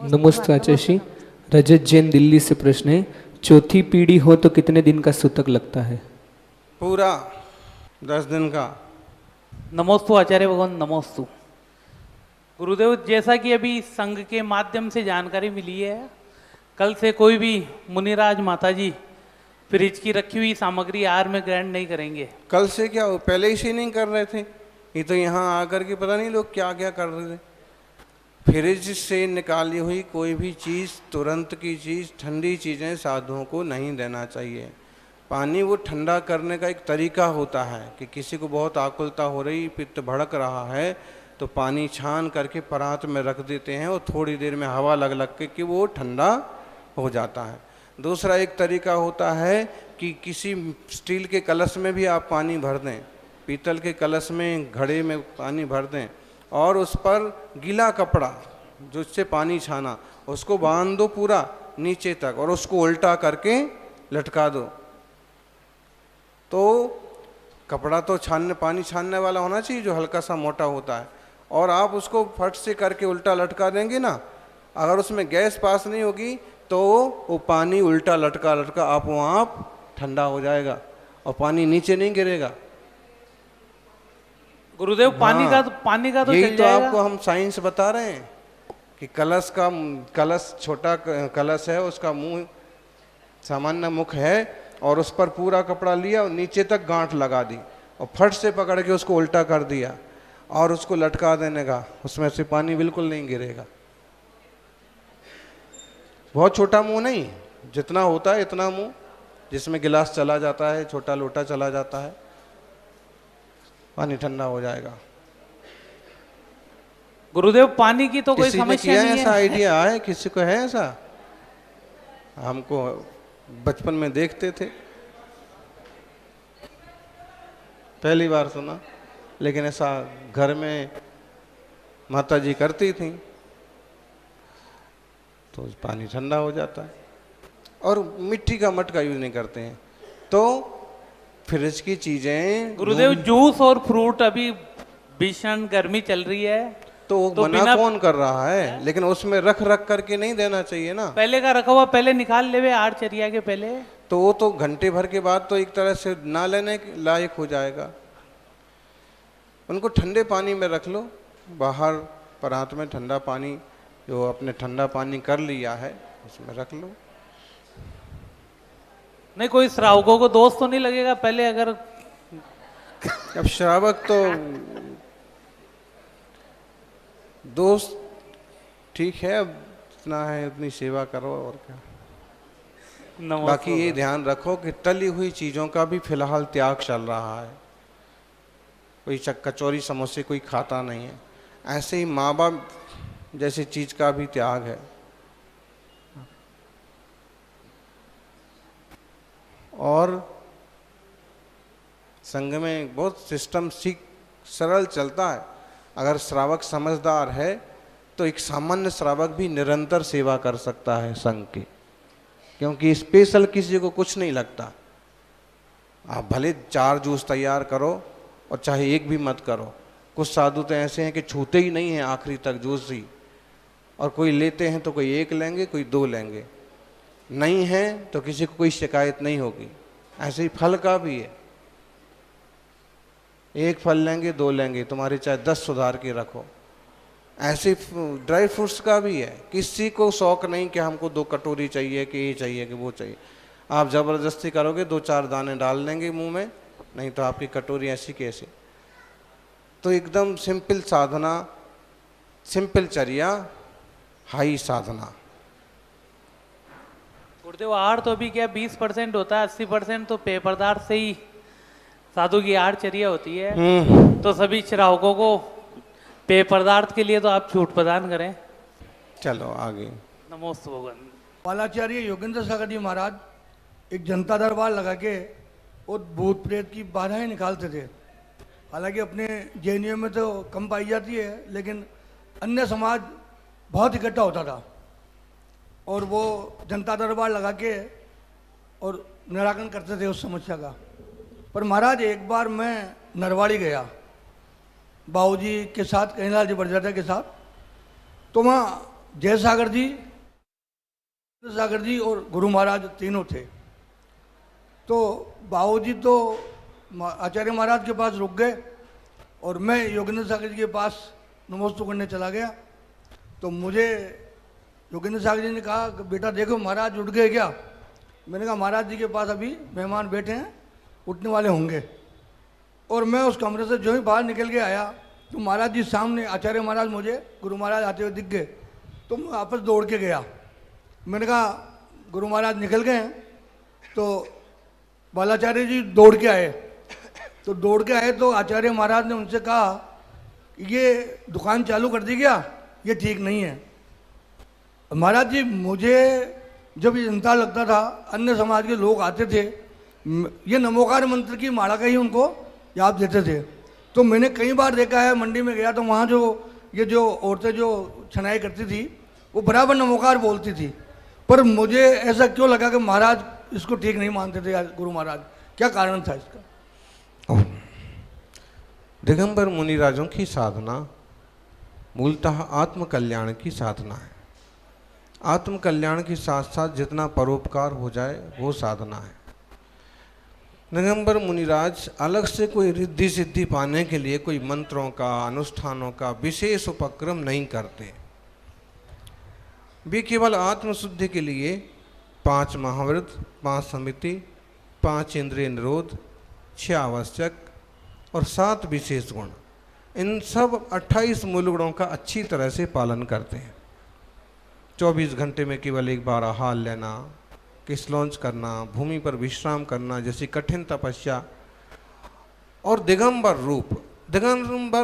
नमस्ते आचार्य। रजत जैन दिल्ली से प्रश्न है, चौथी पीढ़ी हो तो कितने दिन का सूतक लगता है? पूरा 10 दिन का। नमोस्तु आचार्य भगवान, नमोस्तु गुरुदेव। जैसा कि अभी संघ के माध्यम से जानकारी मिली है, कल से कोई भी मुनिराज माता जी फ्रिज की रखी हुई सामग्री आहार में ग्रहण नहीं करेंगे। कल से क्या, वो पहले ही नहीं कर रहे थे? ये तो यहाँ आकर के पता नहीं लोग क्या क्या कर रहे थे। फ्रिज से निकाली हुई कोई भी चीज़, तुरंत की चीज़, ठंडी चीज़ें साधुओं को नहीं देना चाहिए। पानी वो ठंडा करने का एक तरीका होता है कि किसी को बहुत आकुलता हो रही, पित्त भड़क रहा है, तो पानी छान करके परात में रख देते हैं और थोड़ी देर में हवा लग लग के कि वो ठंडा हो जाता है। दूसरा एक तरीका होता है कि किसी स्टील के कलश में भी आप पानी भर दें, पीतल के कलश में, घड़े में पानी भर दें और उस पर गीला कपड़ा जिससे पानी छाना उसको बांध दो पूरा नीचे तक और उसको उल्टा करके लटका दो। तो कपड़ा तो पानी छानने वाला होना चाहिए जो हल्का सा मोटा होता है, और आप उसको फट से करके उल्टा लटका देंगे ना, अगर उसमें गैस पास नहीं होगी तो वो पानी उल्टा लटका लटका आप ठंडा हो जाएगा और पानी नीचे नहीं गिरेगा। गुरुदेव पानी का तो यही चल तो जाएगा। आपको हम साइंस बता रहे हैं कि कलश छोटा कलश है, उसका मुंह सामान्य मुख है और उस पर पूरा कपड़ा लिया और नीचे तक गांठ लगा दी और फट से पकड़ के उसको उल्टा कर दिया और उसको लटका देने का, उसमें से पानी बिल्कुल नहीं गिरेगा। बहुत छोटा मुंह नहीं, जितना होता है इतना मुंह, जिसमें गिलास चला जाता है, छोटा लोटा चला जाता है, पानी ठंडा हो जाएगा। गुरुदेव पानी की तो कोई समस्या नहीं है। ऐसा आइडिया है किसी को? है ऐसा? हमको बचपन में देखते थे, पहली बार सुना, लेकिन ऐसा घर में माता जी करती थी तो पानी ठंडा हो जाता है। और मिट्टी का मटका यूज नहीं करते हैं। तो फ्रिज की चीजें, गुरुदेव जूस और फ्रूट, अभी भीषण गर्मी चल रही है तो मना कौन कर रहा है? लेकिन उसमें रख रख करके नहीं देना चाहिए ना। पहले का रखा हुआ पहले निकाल लेवे आहारचर्या के पहले, तो वो तो घंटे भर के बाद तो एक तरह से ना लेने लायक हो जाएगा। उनको ठंडे पानी में रख लो, बाहर परात में ठंडा पानी, जो अपने ठंडा पानी कर लिया है उसमें रख लो। नहीं कोई श्रावकों को दोष तो नहीं लगेगा पहले अगर? अब श्रावक तो दोस्त ठीक है, अब इतना है उतनी सेवा करो और क्या। बाकी ये ध्यान रखो कि तली हुई चीजों का भी फिलहाल त्याग चल रहा है। कोई कचौरी समोसे कोई खाता नहीं है, ऐसे ही माँ बाप जैसी चीज का भी त्याग है। और संघ में बहुत सिस्टम सरल चलता है। अगर श्रावक समझदार है तो एक सामान्य श्रावक भी निरंतर सेवा कर सकता है संघ की, क्योंकि स्पेशल किसी को कुछ नहीं लगता। आप भले 4 जूस तैयार करो और चाहे एक भी मत करो। कुछ साधु तो ऐसे हैं कि छूते ही नहीं हैं आखिरी तक जूस ही, और कोई लेते हैं तो कोई 1 लेंगे, कोई 2 लेंगे, नहीं है तो किसी को कोई शिकायत नहीं होगी। ऐसे ही फल का भी है, 1 फल लेंगे, 2 लेंगे, तुम्हारे चाहे 10 सुधार के रखो। ऐसे ड्राई फ्रूट्स का भी है, किसी को शौक नहीं कि हमको 2 कटोरी चाहिए कि ये चाहिए कि वो चाहिए। आप जबरदस्ती करोगे 2-4 दाने डाल देंगे मुंह में, नहीं तो आपकी कटोरी ऐसी कैसे। तो एकदम सिंपल साधना, सिंपल चर्या, हाई साधना। गुरुदेव आहार तो अभी क्या 20% होता है, 80% तो पेय पदार्थ से ही साधु की आहारचर्या होती है। तो सभी श्रावकों को पेय पदार्थ के लिए तो आप छूट प्रदान करें। चलो आगे। नमोस्तु भगवान। बालाचार्य योगेंद्र सागर जी महाराज एक जनता दरबार लगा के वो भूत प्रेत की बाधाएं निकालते थे। हालांकि अपने जैनियों में तो कम पाई जाती है, लेकिन अन्य समाज बहुत इकट्ठा होता था और वो जनता दरबार लगा के और निराकरण करते थे उस समस्या का। पर महाराज एक बार मैं नरवाड़ी गया बाबूजी के साथ, कन्हैयालाल जी बड़जात्या के साथ, तो वहाँ जयसागर जी और गुरु महाराज तीनों थे। तो बाबूजी तो आचार्य महाराज के पास रुक गए और मैं योगेंद्र सागर जी के पास नमोस्तु करने चला गया। तो मुझे योगेंद्र सागर जी ने कहा कि बेटा देखो महाराज उठ गए क्या। मैंने कहा महाराज जी के पास अभी मेहमान बैठे हैं, उठने वाले होंगे। और मैं उस कमरे से जो ही बाहर निकल के आया तो महाराज जी सामने, आचार्य महाराज मुझे गुरु महाराज आते हुए दिख गए। तो मैं वापस दौड़ के गया। मैंने कहा गुरु महाराज निकल गए हैं। तो बालाचार्य जी दौड़ के आए। तो दौड़ के आए तो आचार्य महाराज ने उनसे कहा ये दुकान चालू कर दी क्या, ये ठीक नहीं है। महाराज जी मुझे जब ये चिंता लगता था, अन्य समाज के लोग आते थे, ये नमोकार मंत्र की माला का ही उनको याद देते थे। तो मैंने कई बार देखा है, मंडी में गया तो वहाँ जो औरतें जो छनाई करती थी वो बराबर नमोकार बोलती थी। पर मुझे ऐसा क्यों लगा कि महाराज इसको ठीक नहीं मानते थे गुरु महाराज, क्या कारण था इसका? दिगंबर मुनिराजों की साधना मूलतः आत्म कल्याण की साधना है। आत्म कल्याण के साथ साथ जितना परोपकार हो जाए वो साधना है। दिगंबर मुनिराज अलग से कोई रिद्धि सिद्धि पाने के लिए कोई मंत्रों का, अनुष्ठानों का विशेष उपक्रम नहीं करते। वे केवल आत्मशुद्धि के लिए 5 महाव्रत, 5 समिति, 5 इंद्रिय निरोध, 6 आवश्यक और 7 विशेष गुण, इन सब 28 मूल गुणों का अच्छी तरह से पालन करते हैं। 24 घंटे में केवल एक बार आहार लेना, किसलौंच करना, भूमि पर विश्राम करना जैसी कठिन तपस्या, और दिगंबर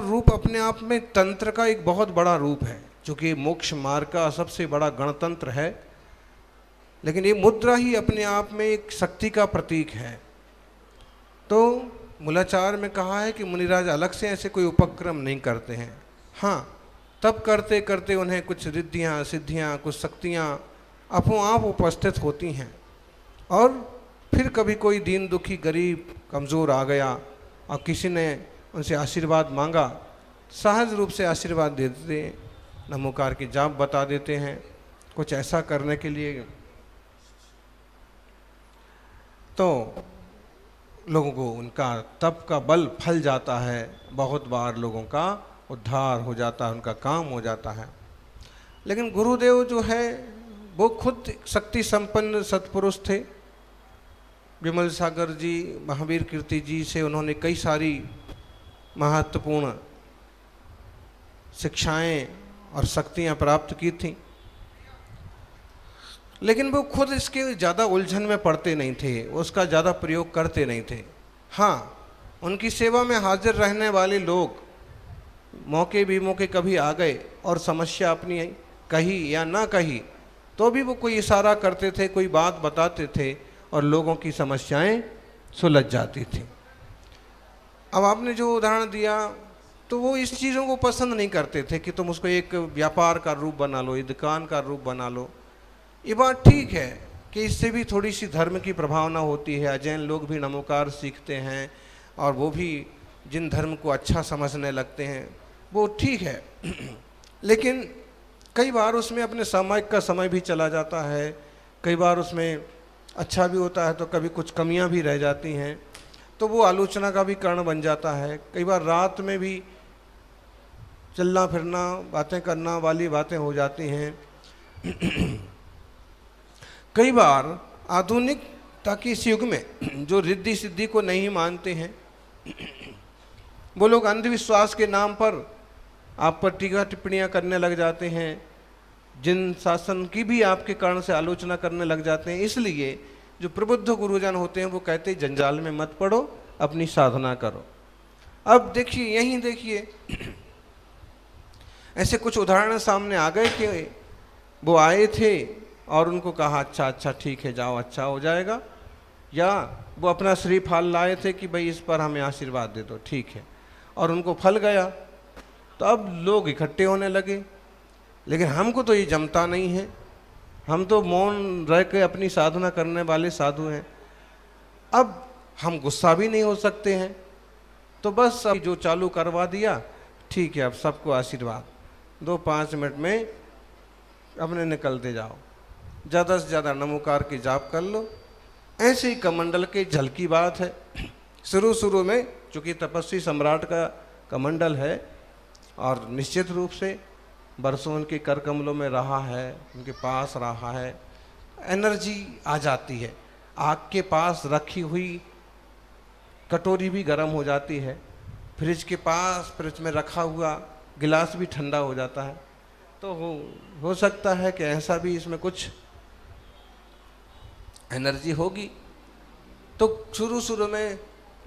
रूप अपने आप में तंत्र का एक बहुत बड़ा रूप है, चूँकि मोक्ष मार्ग का सबसे बड़ा गणतंत्र है। लेकिन ये मुद्रा ही अपने आप में एक शक्ति का प्रतीक है। तो मूलाचार में कहा है कि मुनिराज अलग से ऐसे कोई उपक्रम नहीं करते हैं। हाँ, तब करते करते उन्हें कुछ रिद्धियाँ, सिद्धियाँ, कुछ शक्तियाँ अपो आप उपस्थित होती हैं। और फिर कभी कोई दीन दुखी, गरीब, कमज़ोर आ गया और किसी ने उनसे आशीर्वाद मांगा, सहज रूप से आशीर्वाद दे देते हैं, नमोकार की जाप बता देते हैं कुछ ऐसा करने के लिए। तो लोगों को उनका तप का बल फल जाता है, बहुत बार लोगों का उद्धार हो जाता है, उनका काम हो जाता है। लेकिन गुरुदेव जो है वो खुद शक्ति संपन्न सत्पुरुष थे। विमल सागर जी, महावीर कीर्ति जी से उन्होंने कई सारी महत्वपूर्ण शिक्षाएं और शक्तियां प्राप्त की थी, लेकिन वो खुद इसके ज़्यादा उलझन में पड़ते नहीं थे, उसका ज़्यादा प्रयोग करते नहीं थे। हाँ, उनकी सेवा में हाजिर रहने वाले लोग मौके भी कभी आ गए और समस्या अपनी कही या ना कही तो भी वो कोई इशारा करते थे, कोई बात बताते थे और लोगों की समस्याएं सुलझ जाती थी। अब आपने जो उदाहरण दिया तो वो इस चीज़ों को पसंद नहीं करते थे कि तुम उसको एक व्यापार का रूप बना लो, एक दुकान का रूप बना लो। ये बात ठीक है कि इससे भी थोड़ी सी धर्म की प्रभावना होती है। अजैन लोग भी नमोकार सीखते हैं और वो भी जिन धर्म को अच्छा समझने लगते हैं, वो ठीक है। लेकिन कई बार उसमें अपने सामायिक का समय भी चला जाता है, कई बार उसमें अच्छा भी होता है तो कभी कुछ कमियां भी रह जाती हैं, तो वो आलोचना का भी कारण बन जाता है। कई बार रात में भी चलना फिरना, बातें करना वाली बातें हो जाती हैं। कई बार आधुनिकता के इस युग में जो रिद्धि सिद्धि को नहीं मानते हैं, वो लोग अंधविश्वास के नाम पर आप पर टीका टिप्पणियाँ करने लग जाते हैं, जिन शासन की भी आपके कारण से आलोचना करने लग जाते हैं। इसलिए जो प्रबुद्ध गुरुजन होते हैं वो कहते हैं जंजाल में मत पड़ो, अपनी साधना करो। अब देखिए, यहीं देखिए ऐसे कुछ उदाहरण सामने आ गए कि वो आए थे और उनको कहा अच्छा अच्छा ठीक है जाओ, अच्छा हो जाएगा, या वो अपना श्रीफल लाए थे कि भाई इस पर हमें आशीर्वाद दे दो, ठीक है, और उनको फल गया। तो अब लोग इकट्ठे होने लगे। लेकिन हमको तो ये जमता नहीं है, हम तो मौन रह के अपनी साधना करने वाले साधु हैं। अब हम गुस्सा भी नहीं हो सकते हैं, तो बस अब जो चालू करवा दिया, ठीक है, अब सबको आशीर्वाद दो, 5 मिनट में अपने निकलते जाओ, ज़्यादा से ज़्यादा नमोकार की जाप कर लो। ऐसे ही कमंडल के जल की बात है। शुरू में चूँकि तपस्वी सम्राट का कमंडल है और निश्चित रूप से बरसों उनके कर कमलों में रहा है, उनके पास रहा है, एनर्जी आ जाती है। आग के पास रखी हुई कटोरी भी गर्म हो जाती है, फ्रिज के पास फ्रिज में रखा हुआ गिलास भी ठंडा हो जाता है। तो हो सकता है कि ऐसा भी इसमें कुछ एनर्जी होगी। तो शुरू में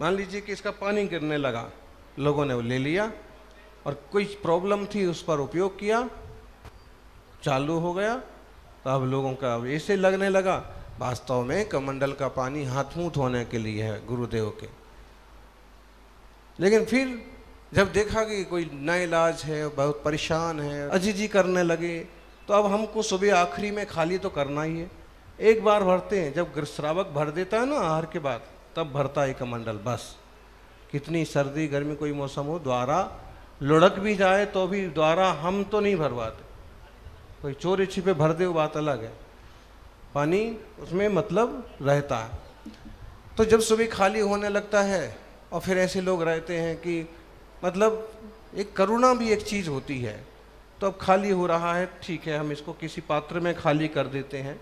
मान लीजिए कि इसका पानी गिरने लगा, लोगों ने वो ले लिया और कोई प्रॉब्लम थी उस पर उपयोग किया, चालू हो गया, तो अब लोगों का अब ऐसे लगने लगा वास्तव में कमंडल का पानी हाथ मुंह धोने के लिए है गुरुदेव के। लेकिन फिर जब देखा कि कोई नया इलाज है, बहुत परेशान है, अजीजी करने लगे, तो अब हमको सुबह आखिरी में खाली तो करना ही है। एक बार भरते हैं, जब श्रावक भर देता है ना आहार के बाद, तब भरता है कमंडल। बस कितनी सर्दी गर्मी कोई मौसम हो, द्वारा लुढ़क भी जाए तो भी द्वारा हम तो नहीं भरवाते, कोई चोरी छिपे भर दे वो बात अलग है, पानी उसमें मतलब रहता है। तो जब सुबह खाली होने लगता है और फिर ऐसे लोग रहते हैं कि मतलब एक करुणा भी एक चीज़ होती है, तो अब खाली हो रहा है, ठीक है हम इसको किसी पात्र में खाली कर देते हैं,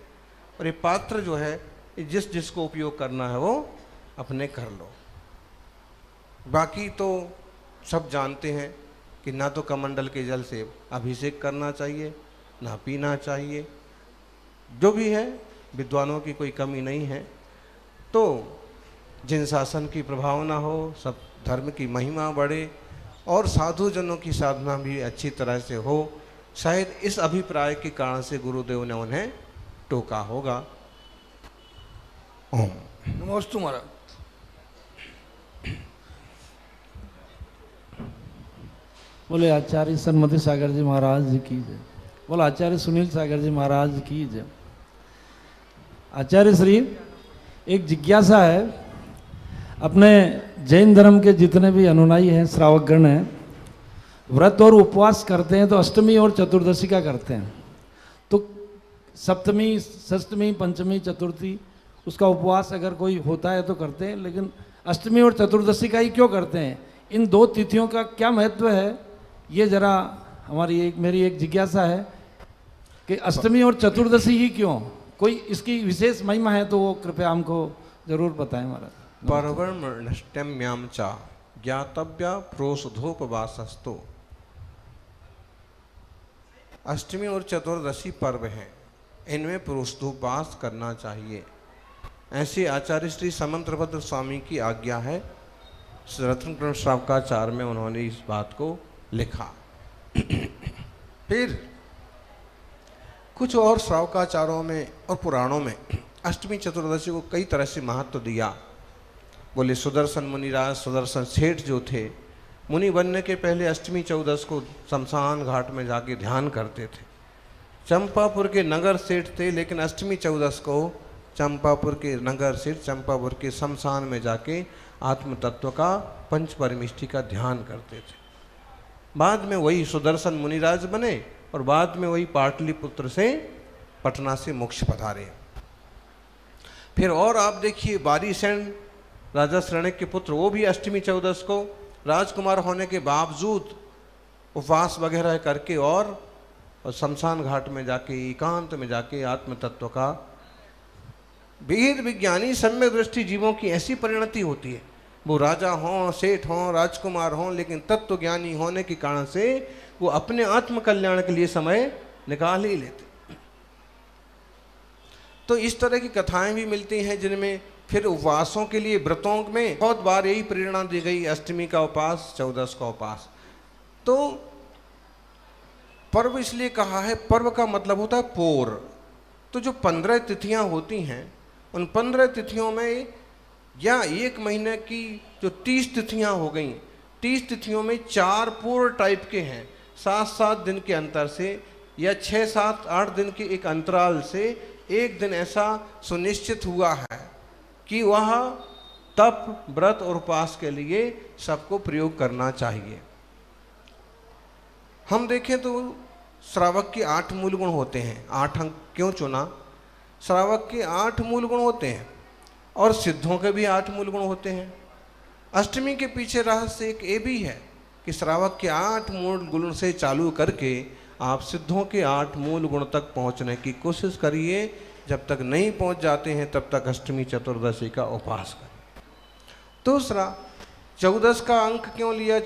और ये पात्र जो है जिसको उपयोग करना है वो अपने कर लो। बाकी तो सब जानते हैं कि ना तो कमंडल के जल से अभिषेक करना चाहिए, ना पीना चाहिए, जो भी है विद्वानों की कोई कमी नहीं है। तो जिन शासन की प्रभावना हो, सब धर्म की महिमा बढ़े और साधु जनों की साधना भी अच्छी तरह से हो, शायद इस अभिप्राय के कारण से गुरुदेव ने उन्हें टोका होगा। ओम नमोस्तु महाराज। बोले आचार्य सन्मति सागर जी महाराज जी की जय। बोले आचार्य सुनील सागर जी महाराज की जय। आचार्य श्री, एक जिज्ञासा है, अपने जैन धर्म के जितने भी अनुयायी हैं, श्रावकगण हैं, व्रत और उपवास करते हैं तो अष्टमी और चतुर्दशी का करते हैं। तो सप्तमी षष्टमी पंचमी चतुर्थी उसका उपवास अगर कोई होता है तो करते हैं, लेकिन अष्टमी और चतुर्दशी का ही क्यों करते हैं? इन दो तिथियों का क्या महत्व है, ये जरा मेरी एक जिज्ञासा है कि अष्टमी और चतुर्दशी ही क्यों, कोई इसकी विशेष महिमा है तो वो कृपया हमको जरूर बताएं महाराज। पर्वणष्टम्याम चा ज्ञातव्या प्रोषधोपवासस्तु। अष्टमी और चतुर्दशी पर्व हैं, इनमें प्रोषधोपवास करना चाहिए, ऐसी आचार्य श्री समंतभद्र स्वामी की आज्ञा है। रत्नकर्ण श्रावकाचार्य में उन्होंने इस बात को लिखा। फिर कुछ और श्रावकाचारों में और पुराणों में अष्टमी चतुर्दशी को कई तरह से महत्व दिया। बोले सुदर्शन मुनिराज, सुदर्शन सेठ जो थे, मुनि बनने के पहले अष्टमी चौदस को शमशान घाट में जाके ध्यान करते थे। चंपापुर के नगर सेठ थे, लेकिन अष्टमी चौदस को चंपापुर के नगर सेठ चंपापुर के शमशान में जाके आत्म तत्व का पंच परमिष्टि का ध्यान करते थे। बाद में वही सुदर्शन मुनिराज बने और बाद में वही पाटलिपुत्र से पटना से मोक्ष पधारे। फिर और आप देखिए बारीसेन राजा श्रेणिक के पुत्र, वो भी अष्टमी चौदस को राजकुमार होने के बावजूद उपवास वगैरह करके और शमशान घाट में जाके एकांत में जाके आत्म तत्व का, वेद विज्ञानी सम्यक दृष्टि जीवों की ऐसी परिणति होती है, वो राजा हों, सेठ हों, राजकुमार हों, लेकिन तत्व ज्ञानी होने के कारण से वो अपने आत्म कल्याण के लिए समय निकाल ही लेते। तो इस तरह की कथाएं भी मिलती हैं जिनमें फिर उपवासों के लिए व्रतों में बहुत बार यही प्रेरणा दी गई, अष्टमी का उपास, चौदस का उपास। तो पर्व इसलिए कहा है, पर्व का मतलब होता है पोर। तो जो 15 तिथियां होती हैं, उन 15 तिथियों में या एक महीने की जो 30 तिथियां हो गई, 30 तिथियों में 4 पूर्व टाइप के हैं, 7-7 दिन के अंतर से या 6-7-8 दिन के एक अंतराल से एक दिन ऐसा सुनिश्चित हुआ है कि वह तप, व्रत और उपवास के लिए सबको प्रयोग करना चाहिए। हम देखें तो श्रावक के 8 मूल गुण होते हैं। 8 अंक क्यों चुना? श्रावक के 8 मूल गुण होते हैं और सिद्धों के भी 8 मूल गुण होते हैं। अष्टमी के पीछे रहस्य एक ये भी है कि श्रावक के 8 मूल गुण से चालू करके आप सिद्धों के 8 मूल गुण तक पहुंचने की कोशिश करिए। जब तक नहीं पहुंच जाते हैं तब तक अष्टमी चतुर्दशी का उपास करें। दूसरा, 14 का अंक क्यों लिया?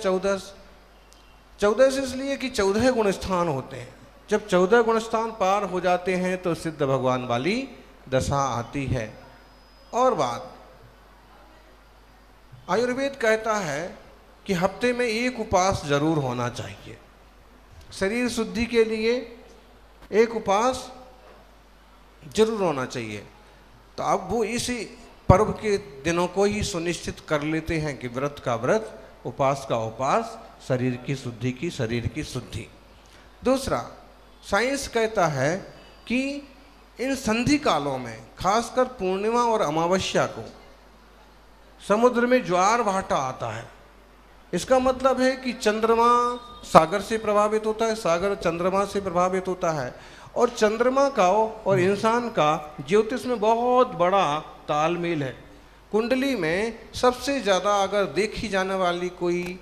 14 इसलिए कि 14 गुण स्थान होते हैं। जब 14 गुण स्थान पार हो जाते हैं तो सिद्ध भगवान वाली दशा आती है। और बात, आयुर्वेद कहता है कि हफ्ते में एक उपास जरूर होना चाहिए। शरीर शुद्धि के लिए एक उपास जरूर होना चाहिए। तो अब वो इसी पर्व के दिनों को ही सुनिश्चित कर लेते हैं कि व्रत का व्रत, उपास का उपास, शरीर की शुद्धि की शरीर की शुद्धि। दूसरा, साइंस कहता है कि इन संधि कालों में खासकर पूर्णिमा और अमावस्या को समुद्र में ज्वार भाटा आता है। इसका मतलब है कि चंद्रमा सागर से प्रभावित होता है, सागर चंद्रमा से प्रभावित होता है, और चंद्रमा का और इंसान का ज्योतिष में बहुत बड़ा तालमेल है। कुंडली में सबसे ज़्यादा अगर देखी जाने वाली कोई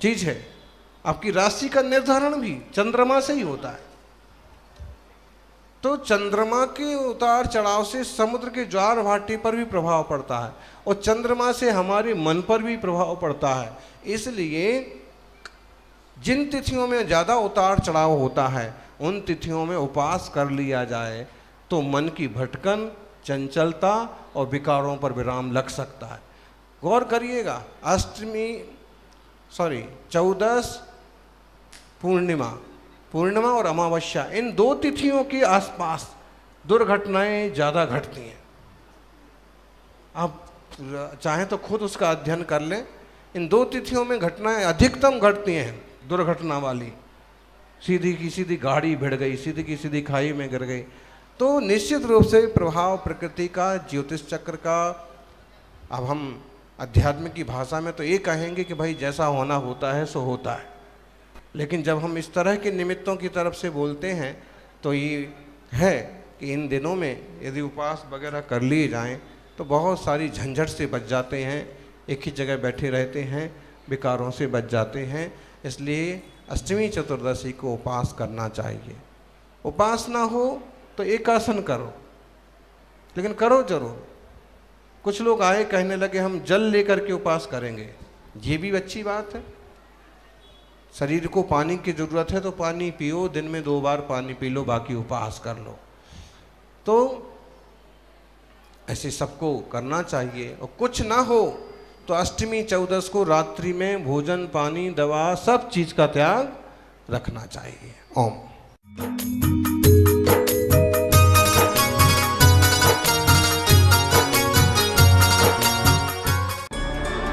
चीज़ है, आपकी राशि का निर्धारण भी चंद्रमा से ही होता है। तो चंद्रमा के उतार चढ़ाव से समुद्र के ज्वार भाटे पर भी प्रभाव पड़ता है और चंद्रमा से हमारे मन पर भी प्रभाव पड़ता है। इसलिए जिन तिथियों में ज़्यादा उतार चढ़ाव होता है उन तिथियों में उपास कर लिया जाए तो मन की भटकन, चंचलता और विकारों पर विराम लग सकता है। गौर करिएगा, 14 पूर्णिमा और अमावस्या, इन 2 तिथियों के आसपास दुर्घटनाएं ज़्यादा घटती हैं। आप चाहें तो खुद उसका अध्ययन कर लें। इन 2 तिथियों में घटनाएं अधिकतम घटती हैं दुर्घटना वाली। सीधी की सीधी गाड़ी भिड़ गई, सीधी की सीधी खाई में गिर गई। तो निश्चित रूप से प्रभाव प्रकृति का, ज्योतिष चक्र का, अब हम अध्यात्म की भाषा में तो ये कहेंगे कि भाई जैसा होना होता है सो होता है। लेकिन जब हम इस तरह के निमित्तों की तरफ से बोलते हैं तो ये है कि इन दिनों में यदि उपास वगैरह कर लिए जाएं तो बहुत सारी झंझट से बच जाते हैं, एक ही जगह बैठे रहते हैं, विकारों से बच जाते हैं। इसलिए अष्टमी चतुर्दशी को उपास करना चाहिए। उपास ना हो तो एकासन करो, लेकिन करो जरूर। कुछ लोग आए कहने लगे हम जल लेकर के उपास करेंगे, ये भी अच्छी बात है। शरीर को पानी की ज़रूरत है तो पानी पियो, दिन में 2 बार पानी पी लो, बाकी उपास कर लो। तो ऐसे सबको करना चाहिए। और कुछ ना हो तो अष्टमी 14 को रात्रि में भोजन, पानी, दवा, सब चीज़ का त्याग रखना चाहिए। ओम।